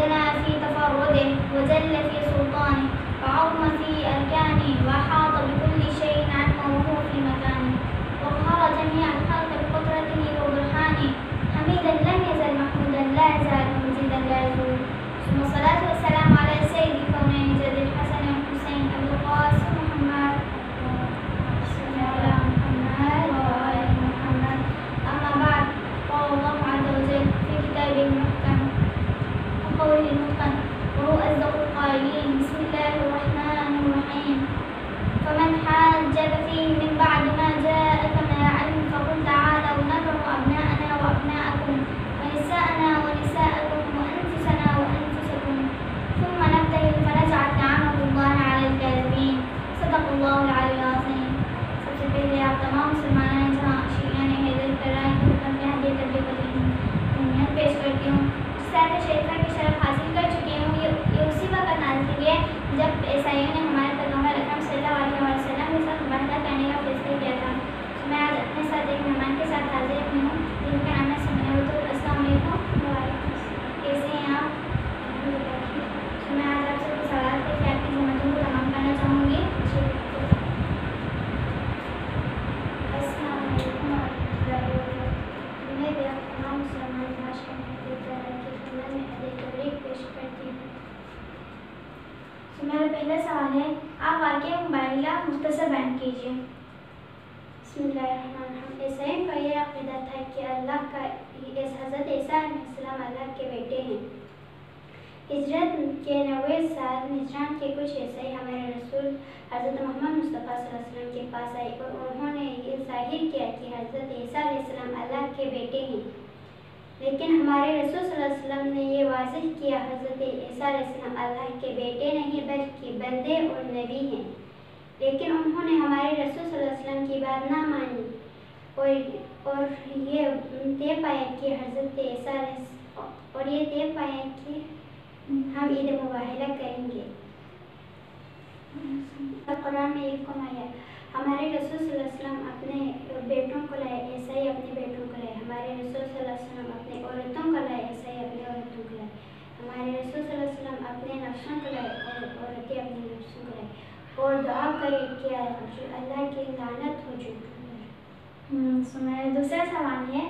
ودنا في تفرده وجل في سلطانه وعظم في أركانه وأحاط بكل شيء علما وهو في مكانه وقهر جميع الخلق بقدرته وبرهانه حميدا لم يزل محمودا لا يزال مجيدا لا يزول ثم الصلاة والسلام على سيد الكونين جد الحسن والحسين أبي القاسم محمد وعلى محمد وآل محمد أما بعد قال الله عز وجل في كتابه المحكم وقوله المتقن وهو أصدق القائلين بسم الله الرحمن الرحيم فمن حاجك فيه من بعد ما جاءك من العلم فقل تعالوا ندعو أبناءنا وأبناءكم ونساءنا ونساءكم وأنفسنا وأنفسكم ثم نبتهل فنجعل لعنة الله على الكاذبين صدق الله العلي العظيم. سب سے پہلے آپ تمام مسلمانان جہاں شیعیان حیدر کرائی کی حکم کے ہدیہ تبلیغ پیش کرتی ہوں. سیاحت شریفہ کی شرف حاصل کر چکی ہوں. یہ اسی وقت نازل ہوئی ہے جب عیسائیوں نے ہمارے پیغمبر اکرم صلی اللہ علیہ وسلم کے ساتھ مباہلہ کرنے کا فیصلہ کیا تھا. میں آج اپنے ساتھ ایک مہمان کے ساتھ حاضر ہوئی ہوں جن کا نام ہے سمیہ. السلام علیکم. کیسے ہیں آپ؟ میں آج آپ سے کچھ سوالات کر کے آپ کی ذمتوں کو تمام کرنا چاہوں گی. السلام علیکم و رحمۃ اللہ وبرکاتہ. میں بھی آپ تمام مسلمان معاشرے کی خدمت میں ہدیہ تبلیغ پیش کرتی ہوں. میرا پہلا سوال ہے آپ واقعہ مباہلہ مختصر بیان کیجیے. بسم اللہ الرحمن الرحیم. عیسائیوں کا یہ عقیدہ تھا کہ اللہ کا حضرت عیسیٰ علیہ السلام اللہ کے بیٹے ہیں. ہجرت کے 90 سال نجران کے کچھ عیسائی ہمارے رسول حضرت محمد مصطفیٰ صلی اللہ علیہ وسلم کے پاس آئے اور انہوں نے یہ ظاہر کیا کہ حضرت عیسیٰ علیہ السلام اللہ کے بیٹے ہیں. لیکن ہمارے رسول صلی اللہ علیہ وسلم نے یہ واضح کیا حضرت عیسیٰ علیہ السلام اللہ کے بیٹے نہیں بلکہ بندے اور نبی ہیں. لیکن انہوں نے ہمارے رسول صلی اللہ علیہ وسلم کی بات نہ مانی اور یہ طے پایا کہ حضرت عیسیٰ اور یہ طے پایا کہ ہم عید مباہلہ کریں گے. قرآن میں ایک آیا ہمارے رسول صلی اللہ علیہ وسلم اپنے بیٹوں کو لائے عیسائی اپنے بیٹوں کو لائے. ہمارے رسول صلی اللہ علیہ وسلم اپنے عورتوں کو لائے عیسائی اپنے عورتوں کو لائے. ہمارے رسول صلی اللہ علیہ وسلم اپنے نفسوں کو لائے اور عورتیں اپنے نفسوں کو لائے. اور دعا کرے کہ اللہ کی لعنت ہو چکی. میرا دوسرا سوال ہے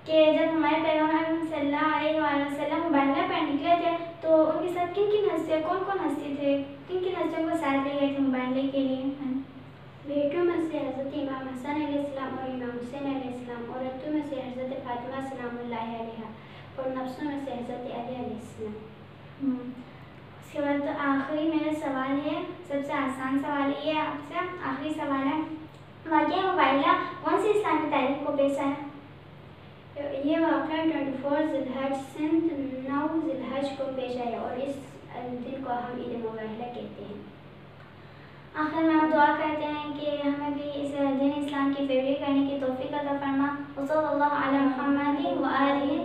کہ جب ہمارے پیغمبر صلی اللہ علیہ وسلم مباہلہ پر نکلے تھے تو ان کے ساتھ کون کون ہستی تھے، کن ہستیوں کو ساتھ لے گئے تھے مباہلے کے لیے؟ بیٹوں میں سے حضرت امام حسن علیہ السلام اور امام حسین علیہ السلام. عورتوں میں سے حضرت فاطمہ سلام اللہ علیہ اور نفسوں میں سے حضرت علی علیہ السلام. اس کے بعد آخری میرا سوال ہے، سب سے آسان سوال یہ آپ سے آخری سوال ہے واقعہ مباہلہ کون سی اسلامی تاریخ کو پیش آیا؟ یہ واقعہ 24 ذی الحج سنت 9 ذی الحج کو پیش آیا اور اس دن کو ہم عید مباہلہ کہتے ہیں. آخر میں آپ دعا کرتے ہیں کہ ہمیں بھی اس دین اسلام کی پیروی کرنے کی توفیق عطا فرما. وصلی اللہ علی محمد و آلہ